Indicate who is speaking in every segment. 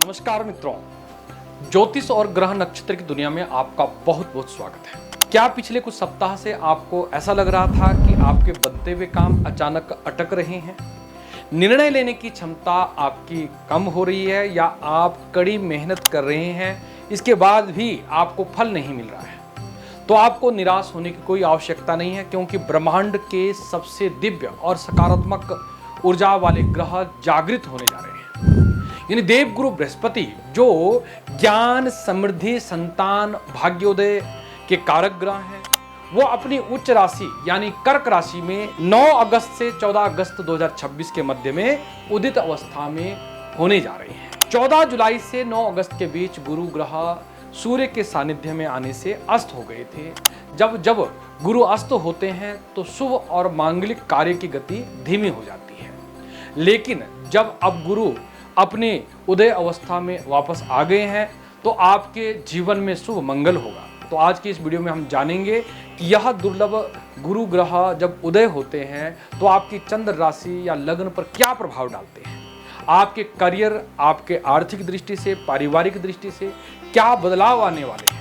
Speaker 1: नमस्कार मित्रों, ज्योतिष और ग्रह नक्षत्र की दुनिया में आपका बहुत बहुत स्वागत है। क्या पिछले कुछ सप्ताह से आपको ऐसा लग रहा था कि आपके बनते हुए काम अचानक अटक रहे हैं? निर्णय लेने की क्षमता आपकी कम हो रही है या आप कड़ी मेहनत कर रहे हैं, इसके बाद भी आपको फल नहीं मिल रहा है? तो आपको निराश होने की कोई आवश्यकता नहीं है, क्योंकि ब्रह्मांड के सबसे दिव्य और सकारात्मक ऊर्जा वाले ग्रह जागृत होने जा रहे हैं। यानी देवगुरु बृहस्पति, जो ज्ञान, समृद्धि, संतान, भाग्योदय के कारक ग्रह हैं, वो अपनी उच्च राशि यानी कर्क राशि में 9 अगस्त से 14 अगस्त 2026 के मध्य में उदित अवस्था में होने जा रहे हैं। 14 जुलाई से 9 अगस्त के बीच गुरु ग्रह सूर्य के सानिध्य में आने से अस्त हो गए थे। जब जब गुरु अस्त होते हैं तो शुभ और मांगलिक कार्य की गति धीमी हो जाती है, लेकिन जब अब गुरु अपने उदय अवस्था में वापस आ गए हैं तो आपके जीवन में शुभ मंगल होगा। तो आज की इस वीडियो में हम जानेंगे कि यह दुर्लभ गुरु ग्रह जब उदय होते हैं तो आपकी चंद्र राशि या लग्न पर क्या प्रभाव डालते हैं, आपके करियर, आपके आर्थिक दृष्टि से, पारिवारिक दृष्टि से क्या बदलाव आने वाले हैं।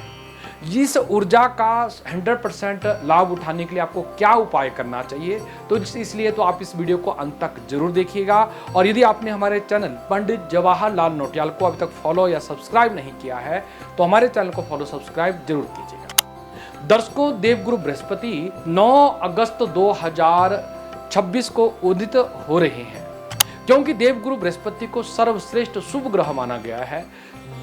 Speaker 1: इस ऊर्जा का 100% लाभ उठाने के लिए आपको क्या उपाय करना चाहिए, तो इसलिए तो आप इस वीडियो को अंत तक जरूर देखिएगा। और यदि आपने हमारे चैनल पंडित जवाहरलाल नौटियाल को अभी तक फॉलो या सब्सक्राइब नहीं किया है तो हमारे चैनल को फॉलो सब्सक्राइब जरूर कीजिएगा। दर्शकों, देवगुरु बृहस्पति 9 अगस्त 2026 को उदित हो रहे हैं, क्योंकि देवगुरु बृहस्पति को सर्वश्रेष्ठ शुभ ग्रह माना गया है।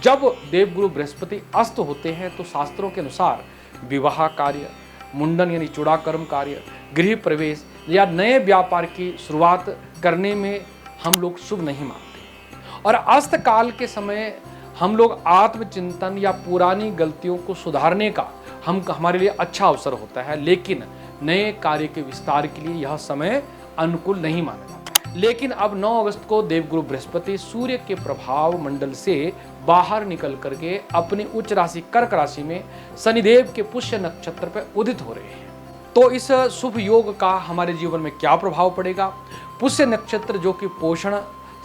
Speaker 1: जब देवगुरु बृहस्पति अस्त होते हैं तो शास्त्रों के अनुसार विवाह कार्य, मुंडन यानी चूड़ाकर्म कार्य, गृह प्रवेश या नए व्यापार की शुरुआत करने में हम लोग शुभ नहीं मानते। और अस्त काल के समय हम लोग आत्मचिंतन या पुरानी गलतियों को सुधारने का हमारे लिए अच्छा अवसर होता है, लेकिन नए कार्य के विस्तार के लिए यह समय अनुकूल नहीं माना जाता। लेकिन अब 9 अगस्त को देवगुरु बृहस्पति सूर्य के प्रभाव मंडल से बाहर निकल करके अपनी उच्च राशि कर्क राशि में शनिदेव के पुष्य नक्षत्र पर उदित हो रहे हैं। तो इस शुभ योग का हमारे जीवन में क्या प्रभाव पड़ेगा? पुष्य नक्षत्र जो कि पोषण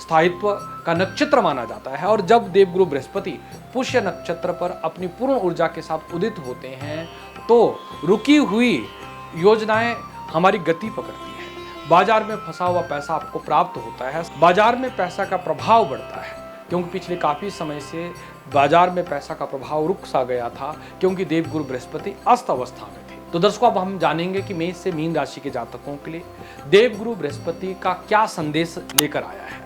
Speaker 1: स्थायित्व का नक्षत्र माना जाता है, और जब देवगुरु बृहस्पति पुष्य नक्षत्र पर अपनी पूर्ण ऊर्जा के साथ उदित होते हैं तो रुकी हुई योजनाएं हमारी गति पकड़ती है। बाजार में फंसा हुआ पैसा आपको प्राप्त होता है, बाजार में पैसा का प्रभाव बढ़ता है, क्योंकि पिछले काफी समय से बाजार में पैसा का प्रभाव रुक सा गया था, क्योंकि देवगुरु बृहस्पति अस्त अवस्था में थे। तो दर्शकों, अब हम जानेंगे कि मेष से मीन राशि के जातकों के लिए देवगुरु बृहस्पति का क्या संदेश लेकर आया है।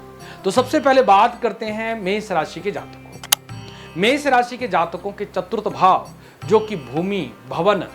Speaker 1: तो सबसे पहले बात करते हैं मेष राशि के जातकों। मेष राशि के जातकों के चतुर्थ भाव, जो कि भूमि, भवन,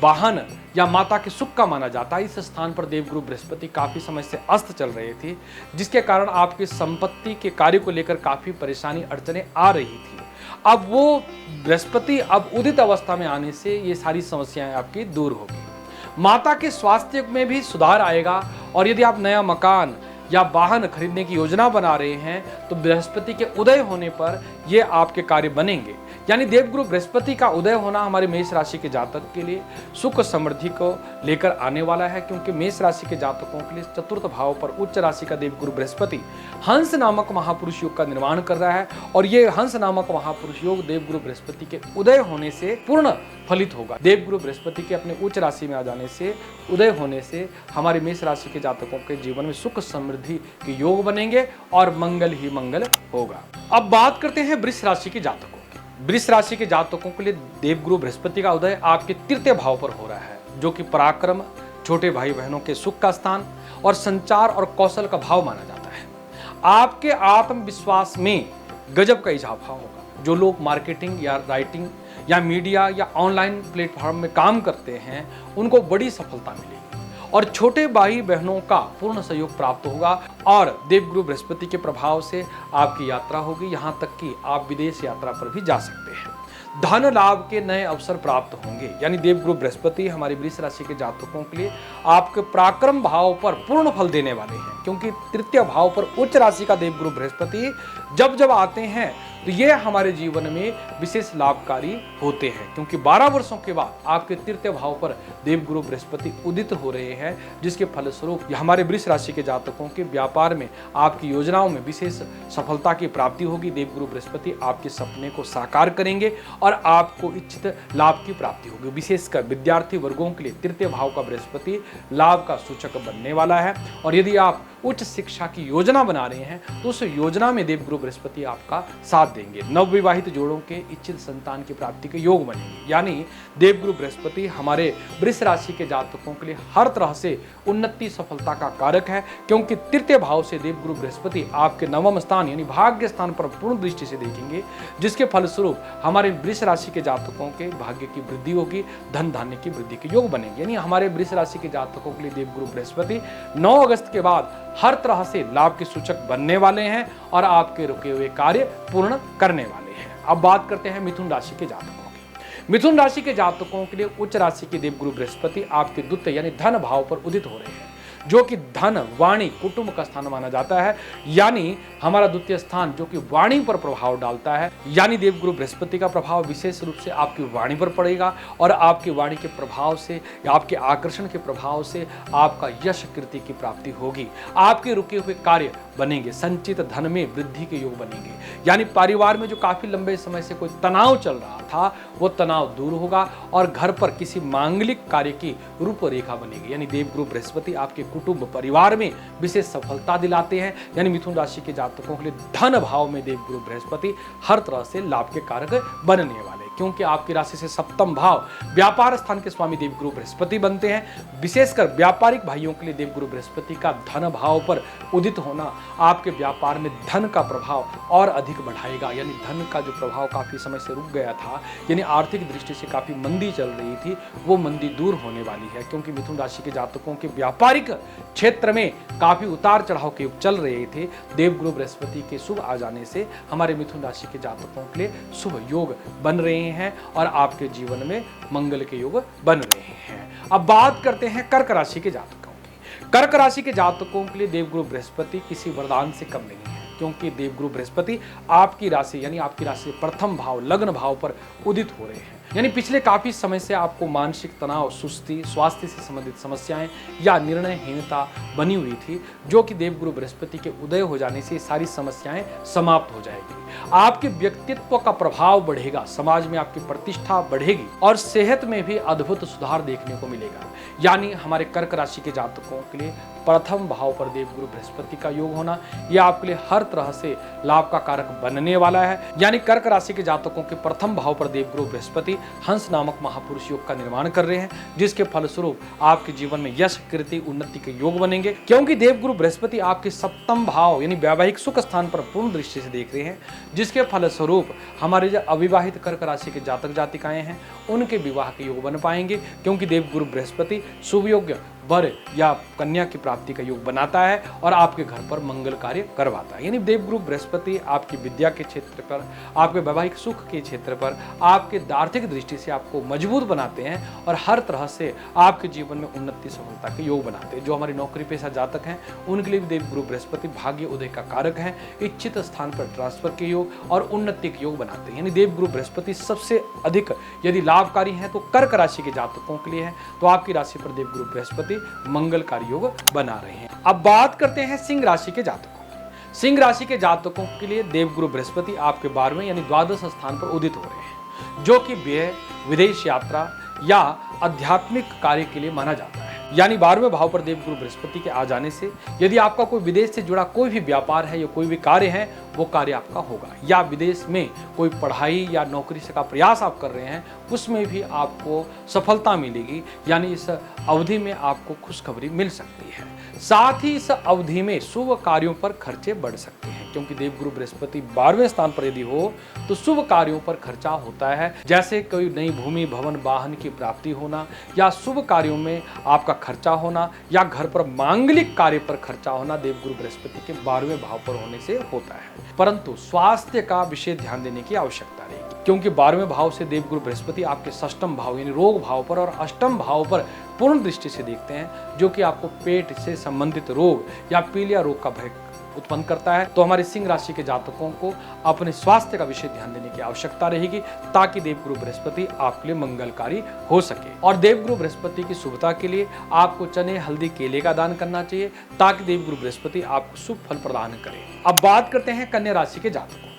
Speaker 1: वाहन या माता के सुख का माना जाता है, इस स्थान पर देवगुरु बृहस्पति काफी समय से अस्त चल रहे थे, जिसके कारण आपकी संपत्ति के कार्य को लेकर काफी परेशानी, अड़चने आ रही थी। अब वो बृहस्पति अब उदित अवस्था में आने से ये सारी समस्याएं आपकी दूर होगी। माता के स्वास्थ्य में भी सुधार आएगा, और यदि आप नया मकान या वाहन खरीदने की योजना बना रहे हैं तो बृहस्पति के उदय होने पर ये आपके कार्य बनेंगे। यानी देवगुरु बृहस्पति का उदय होना हमारे मेष राशि के जातक के लिए सुख समृद्धि को लेकर आने वाला है, क्योंकि मेष राशि के जातकों के लिए चतुर्थ भाव पर उच्च राशि का देवगुरु बृहस्पति हंस नामक महापुरुष योग का निर्माण कर रहा है, और ये हंस नामक महापुरुष योग देवगुरु बृहस्पति के उदय होने से पूर्ण फलित होगा। देवगुरु बृहस्पति के अपने उच्च राशि में आ जाने से, उदय होने से हमारे मेष राशि के जातकों के जीवन में सुख समृद्धि के योग बनेंगे और मंगल ही मंगल होगा। अब बात करते हैं वृष राशि के जातकों। वृष राशि के जातकों के लिए देवगुरु बृहस्पति का उदय आपके तृतीय भाव पर हो रहा है, जो कि पराक्रम, छोटे भाई बहनों के सुख का स्थान और संचार और कौशल का भाव माना जाता है। आपके आत्मविश्वास में गजब का इजाफा होगा। जो लोग मार्केटिंग या राइटिंग या मीडिया या ऑनलाइन प्लेटफॉर्म में काम करते हैं उनको बड़ी सफलता मिलेगी, और छोटे भाई बहनों का पूर्ण सहयोग प्राप्त होगा, और देवगुरु बृहस्पति के प्रभाव से आपकी यात्रा होगी, यहाँ तक कि आप विदेश यात्रा पर भी जा सकते हैं। धन लाभ के नए अवसर प्राप्त होंगे। यानी देवगुरु बृहस्पति हमारी वृष राशि के जातकों के लिए आपके पराक्रम भाव पर पूर्ण फल देने वाले हैं, क्योंकि तृतीय भाव पर उच्च राशि का देवगुरु बृहस्पति जब जब आते हैं तो ये हमारे जीवन में विशेष लाभकारी होते हैं, क्योंकि 12 वर्षों के बाद आपके तृतीय भाव पर देवगुरु बृहस्पति उदित हो रहे हैं, जिसके फलस्वरूप हमारे वृष राशि के जातकों के व्यापार में, आपकी योजनाओं में विशेष सफलता की प्राप्ति होगी। देवगुरु बृहस्पति आपके सपने को साकार करेंगे और आपको इच्छित लाभ की प्राप्ति होगी। विशेषकर विद्यार्थी वर्गों के लिए तृतीय भाव का बृहस्पति लाभ का सूचक बनने वाला है, और यदि आप उच्च शिक्षा की योजना बना रहे हैं तो उस योजना में देवगुरु बृहस्पति आपका साथ देंगे। नवविवाहित जोड़ों के इच्छित संतान की प्राप्ति के योग बनेंगे। यानी देवगुरु बृहस्पति हमारे वृष राशि के जातकों के लिए हर तरह से उन्नति सफलता का कारक है, क्योंकि तृतीय भाव से देवगुरु बृहस्पति आपके नवम स्थान यानी भाग्य स्थान पर पूर्ण दृष्टि से देखेंगे, जिसके फलस्वरूप हमारे वृष राशि के जातकों के भाग्य की वृद्धि होगी, धन धान्य की वृद्धि के योग बनेंगे। यानी हमारे वृष राशि के जातकों के लिए देवगुरु बृहस्पति 9 अगस्त के बाद हर तरह से लाभ के सूचक बनने वाले हैं और आपके रुके हुए कार्य पूर्ण करने वाले हैं। अब बात करते हैं मिथुन राशि के जातकों की। मिथुन राशि के जातकों के लिए उच्च राशि के देवगुरु बृहस्पति आपके द्वितीय यानी धन भाव पर उदित हो रहे हैं, जो कि धन, वाणी, कुटुंब का स्थान माना जाता है। यानी हमारा द्वितीय स्थान जो कि वाणी पर प्रभाव डालता है, यानी देवगुरु बृहस्पति का प्रभाव विशेष रूप से आपकी वाणी पर पड़ेगा, और आपकी वाणी के प्रभाव से या आपके आकर्षण के प्रभाव से आपका यश कीर्ति की प्राप्ति होगी। आपके रुके हुए कार्य बनेंगे, संचित धन में वृद्धि के योग बनेंगे। यानी परिवार में जो काफी लंबे समय से कोई तनाव चल रहा था वो तनाव दूर होगा, और घर पर किसी मांगलिक कार्य की रूपरेखा बनेगी। यानी देवगुरु बृहस्पति आपके कुटुंब परिवार में विशेष सफलता दिलाते हैं। यानी मिथुन राशि के जातकों के लिए धन भाव में देवगुरु बृहस्पति हर तरह से लाभ के कारक बनने वाले, क्योंकि आपकी राशि से सप्तम भाव व्यापार स्थान के स्वामी देवगुरु बृहस्पति बनते हैं। विशेषकर व्यापारिक भाइयों के लिए देवगुरु बृहस्पति का धन भाव पर उदित होना आपके व्यापार में धन का प्रभाव और अधिक बढ़ाएगा। यानी धन का जो प्रभाव काफी समय से रुक गया था, यानी आर्थिक दृष्टि से काफी मंदी चल रही थी, वो मंदी दूर होने वाली है, क्योंकि मिथुन राशि के जातकों के व्यापारिक क्षेत्र में काफी उतार चढ़ाव के युग चल रहे थे। देवगुरु बृहस्पति के शुभ आ जाने से हमारे मिथुन राशि के जातकों के लिए शुभ योग बन रहे हैं और आपके जीवन में मंगल के योग बन रहे हैं। अब बात करते हैं कर्क राशि के जातकों की। कर्क राशि के जातकों के लिए देवगुरु बृहस्पति किसी वरदान से कम नहीं है, क्योंकि देवगुरु बृहस्पति आपकी राशि यानी आपकी राशि प्रथम भाव लग्न भाव पर उदित हो रहे हैं। यानी पिछले काफी समय से आपको मानसिक तनाव, सुस्ती, स्वास्थ्य से संबंधित समस्याएं या निर्णयहीनता बनी हुई थी, जो कि देवगुरु बृहस्पति के उदय हो जाने से सारी समस्याएं समाप्त हो जाएगी। आपके व्यक्तित्व का प्रभाव बढ़ेगा, समाज में आपकी प्रतिष्ठा बढ़ेगी और सेहत में भी अद्भुत सुधार देखने को मिलेगा। यानी हमारे कर्क राशि के जातकों के लिए प्रथम भाव पर देवगुरु बृहस्पति का योग होना यह आपके लिए हर तरह से लाभ का कारक बनने वाला है। यानी कर्क राशि के जातकों के प्रथम भाव पर देवगुरु बृहस्पति हंस नामक महापुरुष योग का निर्माण कर रहे हैं, जिसके फलस्वरूप आपके जीवन में यश, कीर्ति, उन्नति के योग बनेंगे। क्योंकि देवगुरु बृहस्पति आपके सप्तम भाव यानी वैवाहिक सुख स्थान पर पूर्ण दृष्टि से देख रहे हैं, जिसके फलस्वरूप हमारे जो अविवाहित कर्क राशि के जातक जातिकाएं हैं उनके विवाह के योग बन पाएंगे, क्योंकि देवगुरु बृहस्पति शुभ योग वर या कन्या की प्राप्ति का योग बनाता है और आपके घर पर मंगल कार्य करवाता है। यानी देवगुरु बृहस्पति आपकी विद्या के क्षेत्र पर, आपके वैवाहिक सुख के क्षेत्र पर, आपके आर्थिक दृष्टि से आपको मजबूत बनाते हैं और हर तरह से आपके जीवन में उन्नति सफलता के योग बनाते हैं। जो हमारी नौकरी पेशा जातक हैं उनके लिए भी देवगुरु बृहस्पति भाग्य उदय का कारक है, इच्छित स्थान पर ट्रांसफर के योग और उन्नति के योग बनाते हैं। यानी देवगुरु बृहस्पति सबसे अधिक यदि लाभकारी है तो कर्क राशि के जातकों के लिए है, तो आपकी राशि पर देवगुरु बृहस्पति मंगलकारी योग बना रहे हैं। अब बात करते हैं सिंह राशि के जातकों की। सिंह राशि के जातकों के लिए देवगुरु बृहस्पति आपके 12वें यानी द्वादश स्थान पर उदित हो रहे हैं, जो कि व्यय, विदेश यात्रा या आध्यात्मिक कार्य के लिए माना जाता है। यानी 12वें भाव पर देवगुरु बृहस्पति के आ जाने से यदि आपका कोई विदेश से जुड़ा कोई भी व्यापार है या कोई भी कार्य है वो कार्य आपका होगा, या विदेश में कोई पढ़ाई या नौकरी से का प्रयास आप कर रहे हैं उसमें भी आपको सफलता मिलेगी। यानी इस अवधि में आपको खुशखबरी मिल सकती है। साथ ही इस अवधि में शुभ कार्यों पर खर्चे बढ़ सकते हैं, क्योंकि देवगुरु बृहस्पति 12वें स्थान पर यदि हो तो शुभ कार्यों पर खर्चा होता है, जैसे कोई नई भूमि, भवन, वाहन की प्राप्ति होना या शुभ कार्यों में आपका खर्चा होना या घर पर मांगलिक कार्य पर खर्चा होना देवगुरु बृहस्पति के 12वें भाव पर होने से होता है। परंतु स्वास्थ्य का विशेष ध्यान देने की आवश्यकता रहेगी, क्योंकि 12वें भाव से देवगुरु बृहस्पति आपके षष्ठम भाव यानी रोग भाव पर और अष्टम भाव पर पूर्ण दृष्टि से देखते हैं, जो कि आपको पेट से संबंधित रोग या पीलिया रोग का भय उत्पन्न करता है। तो हमारे सिंह राशि के जातकों को अपने स्वास्थ्य का विशेष ध्यान देने की आवश्यकता रहेगी ताकि देवगुरु बृहस्पति आपके लिए मंगलकारी हो सके। और देवगुरु बृहस्पति की शुभता के लिए आपको चने, हल्दी, केले का दान करना चाहिए ताकि देवगुरु बृहस्पति आपको शुभ फल प्रदान करें। अब बात करते हैं कन्या राशि के जातकों की।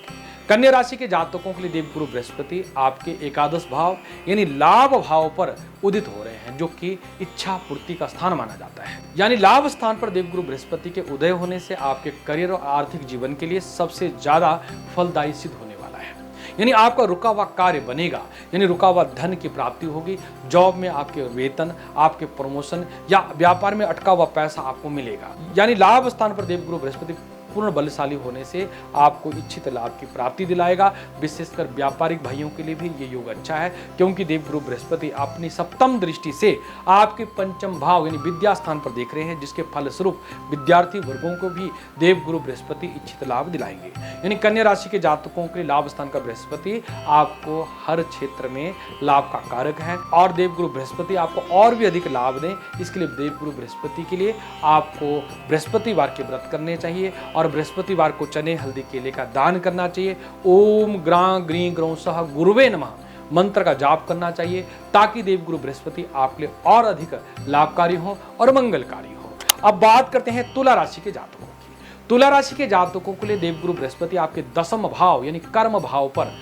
Speaker 1: कन्या राशि के जातकों के लिए देवगुरु बृहस्पति आपके एकादश भाव यानी लाभ भाव पर उदित हो रहे हैं, जो कि इच्छा पूर्ति का स्थान माना जाता है। यानी लाभ स्थान पर देवगुरु बृहस्पति के उदय होने से आपके करियर और आर्थिक जीवन के लिए सबसे ज्यादा फलदायी सिद्ध होने वाला है। यानी आपका रुका हुआ कार्य बनेगा, यानी रुका हुआ धन की प्राप्ति होगी। जॉब में आपके वेतन, आपके प्रमोशन या व्यापार में अटका हुआ पैसा आपको मिलेगा। यानी लाभ स्थान पर देवगुरु बृहस्पति पूर्ण बलशाली होने से आपको इच्छित लाभ की प्राप्ति दिलाएगा। विशेषकर व्यापारिक भाइयों के लिए भी ये योग अच्छा है, क्योंकि देवगुरु बृहस्पति अपनी सप्तम दृष्टि से आपके पंचम भाव यानी विद्या स्थान पर देख रहे हैं, जिसके फलस्वरूप विद्यार्थी वर्गों को भी देवगुरु बृहस्पति इच्छित लाभ दिलाएंगे। यानी कन्या राशि के जातकों के लिए लाभ स्थान का बृहस्पति आपको हर क्षेत्र में लाभ का कारक है और देवगुरु बृहस्पति आपको और भी अधिक लाभ दें, इसके लिए देवगुरु बृहस्पति के लिए आपको बृहस्पतिवार के व्रत करने चाहिए और बृहस्पतिवार को चने, हल्दी, केले का दान करना चाहिए। ओम ग्रां ग्रीं ग्रौं सह गुरुवे नमः मंत्र का जाप करना चाहिए ताकि देवगुरु बृहस्पति आपके लिए और अधिक लाभकारी हो और मंगलकारी हो। अब बात करते हैं तुला राशि के जातकों की। तुला राशि के जातकों के लिए देवगुरु बृहस्पति आपके दशम भाव यानी कर्म भाव पर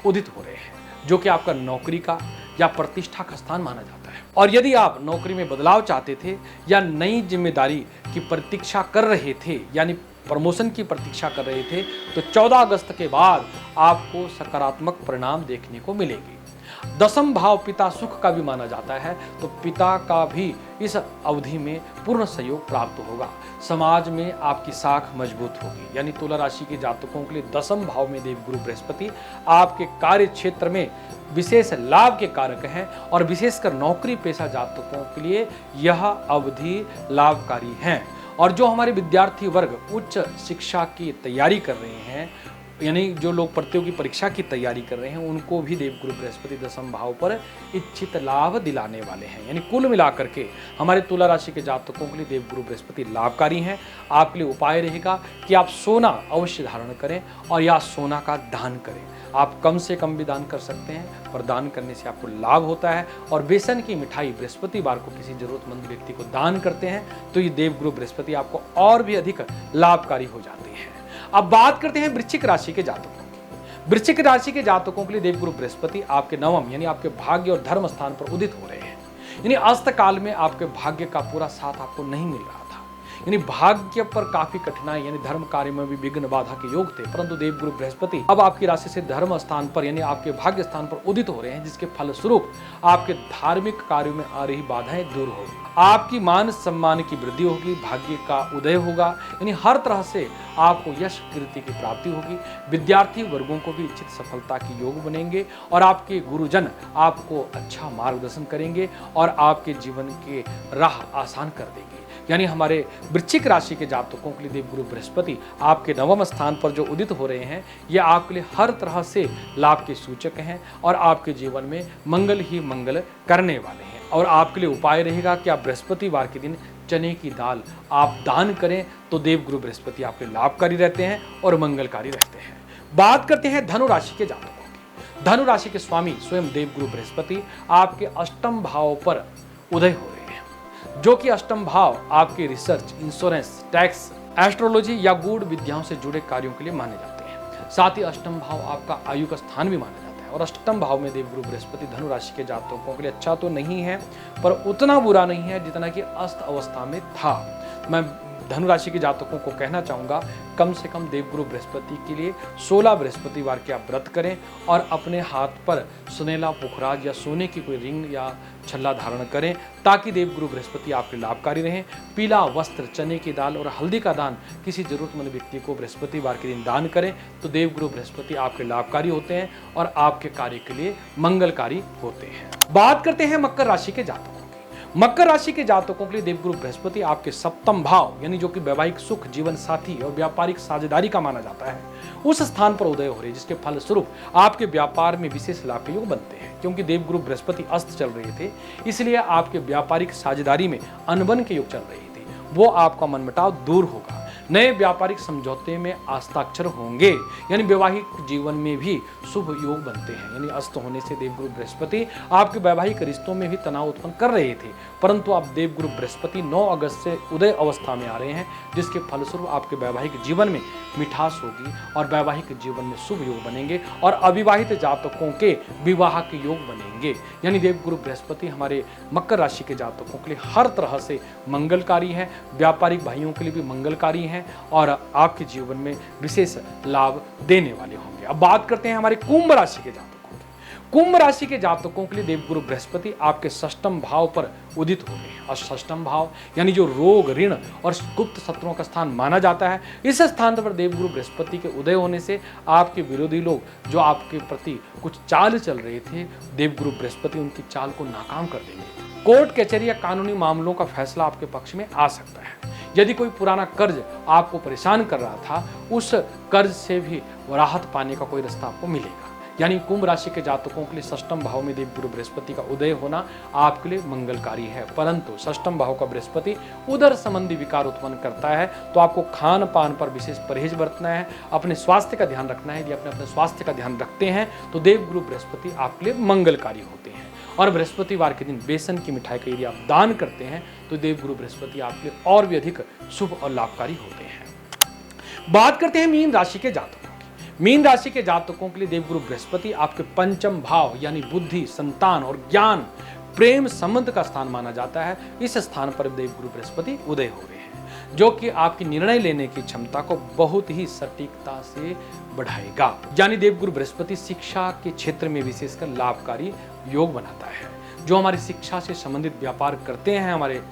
Speaker 1: उदित हो रहे हैं, जो कि आपका नौकरी का या प्रतिष्ठा का स्थान माना जाता है। और यदि आप नौकरी में बदलाव चाहते थे या नई जिम्मेदारी की प्रतीक्षा कर रहे थे यानी प्रमोशन की प्रतीक्षा कर रहे थे, तो 14 अगस्त के बाद आपको सकारात्मक परिणाम देखने को मिलेगी। दशम भाव पिता सुख का भी माना जाता है, तो पिता का भी इस अवधि में पूर्ण सहयोग प्राप्त होगा। समाज में आपकी साख मजबूत होगी। यानी तुला राशि के जातकों के लिए दशम भाव में देवगुरु बृहस्पति आपके कार्य क्षेत्र में विशेष लाभ के कारक हैं और विशेषकर नौकरी पेशा जातकों के लिए यह अवधि लाभकारी है। और जो हमारे विद्यार्थी वर्ग उच्च शिक्षा की तैयारी कर रहे हैं, यानी जो लोग प्रतियोगी परीक्षा की तैयारी कर रहे हैं, उनको भी देवगुरु बृहस्पति दशम भाव पर इच्छित लाभ दिलाने वाले हैं। यानी कुल मिलाकर के हमारे तुला राशि के जातकों के लिए देवगुरु बृहस्पति लाभकारी हैं। आपके लिए उपाय रहेगा कि आप सोना अवश्य धारण करें और या सोना का दान करें। आप कम से कम भी दान कर सकते हैं, पर दान करने से आपको लाभ होता है। और बेसन की मिठाई बृहस्पतिवार को किसी जरूरतमंद व्यक्ति को दान करते हैं तो ये देवगुरु बृहस्पति आपको और भी अधिक लाभकारी हो जाते हैं। अब बात करते हैं वृश्चिक राशि के जातकों की। वृश्चिक राशि के जातकों के लिए देवगुरु बृहस्पति आपके नवम यानी आपके भाग्य और धर्म स्थान पर उदित हो रहे हैं। यानी अस्त काल में आपके भाग्य का पूरा साथ आपको नहीं मिल रहा था, यानी भाग्य पर काफी कठिनाई यानी धर्म कार्य में भी विघ्न बाधा के योग थे, परंतु देवगुरु बृहस्पति अब आपकी राशि से धर्म स्थान पर यानी आपके भाग्य स्थान पर उदित हो रहे हैं, जिसके फलस्वरूप आपके धार्मिक कार्यों में आ रही बाधाएं दूर होगी। आपकी मान सम्मान की वृद्धि होगी, भाग्य का उदय होगा, यानी हर तरह से आपको यश कीर्ति की प्राप्ति होगी। विद्यार्थी वर्गों को भी इच्छित सफलता के योग बनेंगे और आपके गुरुजन आपको अच्छा मार्गदर्शन करेंगे और आपके जीवन के राह आसान कर देंगे। यानी हमारे वृश्चिक राशि के जातकों के लिए देवगुरु बृहस्पति आपके नवम स्थान पर जो उदित हो रहे हैं, ये आपके लिए हर तरह से लाभ के सूचक हैं और आपके जीवन में मंगल ही मंगल करने वाले हैं। और आपके लिए उपाय रहेगा कि आप बृहस्पतिवार के दिन चने की दाल आप दान करें तो देवगुरु बृहस्पति आपके लाभकारी रहते हैं और मंगलकारी रहते हैं। बात करते हैं धनु राशि के जातकों की। धनु राशि के स्वामी स्वयं देवगुरु बृहस्पति आपके अष्टम भाव पर उदय हो रहे हैं, जो कि अष्टम भाव आपके रिसर्च, इंश्योरेंस, टैक्स, एस्ट्रोलॉजी या गूढ़ विद्याओं से जुड़े कार्यों के लिए माने जाते हैं। साथ ही अष्टम भाव आपका आयु का स्थान भी माना जाता है और अष्टम भाव में देवगुरु बृहस्पति धनु राशि के जातकों के लिए अच्छा तो नहीं है, पर उतना बुरा नहीं है जितना कि अस्त अवस्था में था। मैं धनु राशि के जातकों को कहना चाहूँगा, कम से कम देवगुरु बृहस्पति के लिए 16 बृहस्पतिवार के आप व्रत करें और अपने हाथ पर सुनेला पुखराज या सोने की कोई रिंग या छल्ला धारण करें ताकि देवगुरु बृहस्पति आपके लाभकारी रहें। पीला वस्त्र, चने की दाल और हल्दी का दान किसी जरूरतमंद व्यक्ति को बृहस्पतिवार के दिन दान करें तो देवगुरु बृहस्पति आपके लाभकारी होते हैं और आपके कार्य के लिए मंगलकारी होते हैं। बात करते हैं मकर राशि के जातकों। मकर राशि के जातकों के लिए देवगुरु बृहस्पति आपके सप्तम भाव यानी जो कि वैवाहिक सुख, जीवन साथी और व्यापारिक साझेदारी का माना जाता है, उस स्थान पर उदय हो रहे हैं, जिसके फलस्वरूप आपके व्यापार में विशेष लाभ के योग बनते हैं। क्योंकि देवगुरु बृहस्पति अस्त चल रहे थे, इसलिए आपके व्यापारिक साझेदारी में अनबन के योग चल रहे थे, वो आपका मनमुटाव दूर होगा। नए व्यापारिक समझौते में हस्ताक्षर होंगे, यानी वैवाहिक जीवन में भी शुभ योग बनते हैं। यानी अस्त होने से देवगुरु बृहस्पति आपके वैवाहिक रिश्तों में भी तनाव उत्पन्न कर रहे थे, परंतु अब देवगुरु बृहस्पति 9 अगस्त से उदय अवस्था में आ रहे हैं, जिसके फलस्वरूप आपके वैवाहिक जीवन में मिठास होगी और वैवाहिक जीवन में शुभ योग बनेंगे और अविवाहित जातकों के विवाह के योग बनेंगे। यानी देवगुरु बृहस्पति हमारे मकर राशि के जातकों के लिए हर तरह से मंगलकारी है, व्यापारिक भाइयों के लिए भी मंगलकारी है और आपके जीवन में विशेष लाभ देने वाले होंगे। अब बात करते हैं हमारे कुंभ राशि के जातकों की। कुंभ राशि के जातकों के लिए देवगुरु बृहस्पति आपके षष्ठम भाव पर उदित हो गए हैं और षष्ठम भाव यानी जो रोग, ऋण और गुप्त शत्रुओं का स्थान माना जाता है, इस स्थान पर देवगुरु बृहस्पति के उदय होने से आपके विरोधी लोग जो आपके प्रति कुछ चाल चल रहे थे, देवगुरु बृहस्पति उनकी चाल को नाकाम कर देंगे। कोर्ट कचहरी या कानूनी मामलों का फैसला आपके पक्ष में आ सकता है। यदि कोई पुराना कर्ज आपको परेशान कर रहा था, उस कर्ज से भी राहत पाने का कोई रास्ता आपको मिलेगा। यानी कुंभ राशि के जातकों के लिए षष्ठम भाव में देवगुरु बृहस्पति का उदय होना आपके लिए मंगलकारी है, परंतु षष्ठम भाव का बृहस्पति उदर संबंधी विकार उत्पन्न करता है, तो आपको खान पान पर विशेष परहेज बरतना है, अपने स्वास्थ्य का ध्यान रखना है। यदि अपने स्वास्थ्य का ध्यान रखते हैं तो देवगुरु बृहस्पति आपके लिए मंगलकारी होते हैं। और बृहस्पतिवार के दिन बेसन की मिठाई का यदि आप दान करते हैं तो देवगुरु बृहस्पति आपके लिए और भी अधिक शुभ और लाभकारी होते हैं। बात करते हैं मीन राशि के जातकों की। मीन राशि के जातकों के लिए देवगुरु बृहस्पति आपके पंचम भाव यानी बुद्धि, संतान और ज्ञान, प्रेम संबंध का स्थान माना जाता है। इस स्थान पर देवगुरु बृहस्पति उदय हो रहे हैं, जो कि आपकी निर्णय लेने की क्षमता को बहुत ही सटीकता से बढ़ाएगा। यानी देवगुरु बृहस्पति शिक्षा के क्षेत्र में विशेषकर लाभकारी योग बनाता है। जो हमारी शिक्षा से संबंधित व्यापार करते हैं हमारे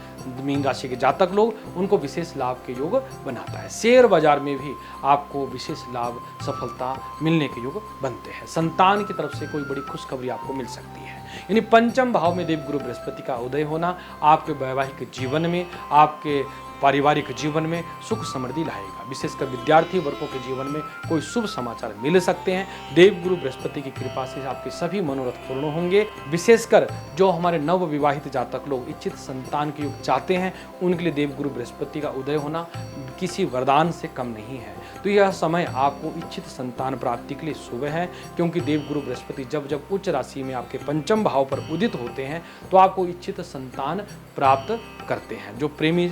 Speaker 1: मीन राशि के जातक लोग, उनको विशेष लाभ के योग बनाता है। शेयर बाजार में भी आपको विशेष लाभ, सफलता मिलने के योग बनते हैं। संतान की तरफ से कोई बड़ी खुशखबरी आपको मिल सकती है। यानी पंचम भाव में देवगुरु बृहस्पति का उदय होना आपके वैवाहिक जीवन में, आपके पारिवारिक जीवन में सुख समृद्धि लाएगा। विशेषकर विद्यार्थी वर्गों के जीवन में कोई शुभ समाचार मिल सकते हैं। देवगुरु बृहस्पति की कृपा से आपके सभी मनोरथ पूर्ण होंगे। विशेषकर जो हमारे नव विवाहित जातक लोग इच्छित संतान के योग चाहते हैं, उनके लिए देवगुरु बृहस्पति का उदय होना किसी वरदान से कम नहीं है। तो यह समय आपको इच्छित संतान प्राप्ति के लिए शुभ है, क्योंकि देवगुरु बृहस्पति जब जब उच्च राशि में आपके पंचम भाव पर उदित होते हैं तो आपको इच्छित संतान प्राप्त करते हैं। जो प्रेमी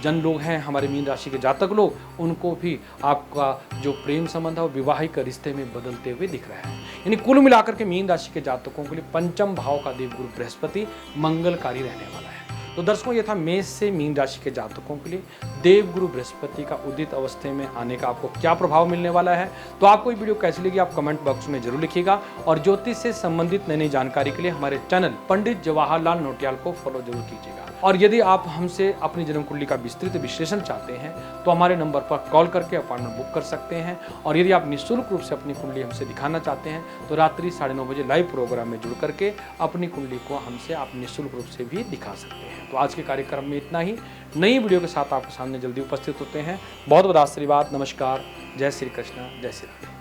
Speaker 1: जन लोग हैं हमारे मीन राशि के जातक लोग, उनको भी आपका जो प्रेम संबंध है वो विवाहिक रिश्ते में बदलते हुए दिख रहा है। यानी कुल मिलाकर के मीन राशि के जातकों के लिए पंचम भाव का देवगुरु बृहस्पति मंगलकारी रहने वाला है। तो दर्शकों, ये था मेष से मीन राशि के जातकों के लिए देवगुरु बृहस्पति का उदित अवस्था में आने का आपको क्या प्रभाव मिलने वाला है। तो आपको ये वीडियो कैसी लगी आप कमेंट बॉक्स में जरूर लिखिएगा और ज्योतिष से संबंधित नई नई जानकारी के लिए हमारे चैनल पंडित जवाहरलाल नौटियाल को फॉलो जरूर कीजिएगा। और यदि आप हमसे अपनी जन्म कुंडली का विस्तृत विश्लेषण चाहते हैं तो हमारे नंबर पर कॉल करके अपॉइंटमेंट बुक कर सकते हैं। और यदि आप निःशुल्क रूप से अपनी कुंडली हमसे दिखाना चाहते हैं तो रात्रि 9:30 बजे लाइव प्रोग्राम में जुड़ करके अपनी कुंडली को हमसे आप निःशुल्क रूप से भी दिखा सकते हैं। तो आज के कार्यक्रम में इतना ही। नई वीडियो के साथ आपके सामने जल्दी उपस्थित होते हैं। बहुत बहुत आशीर्वाद। नमस्कार। जय श्री कृष्ण। जय श्री राधे।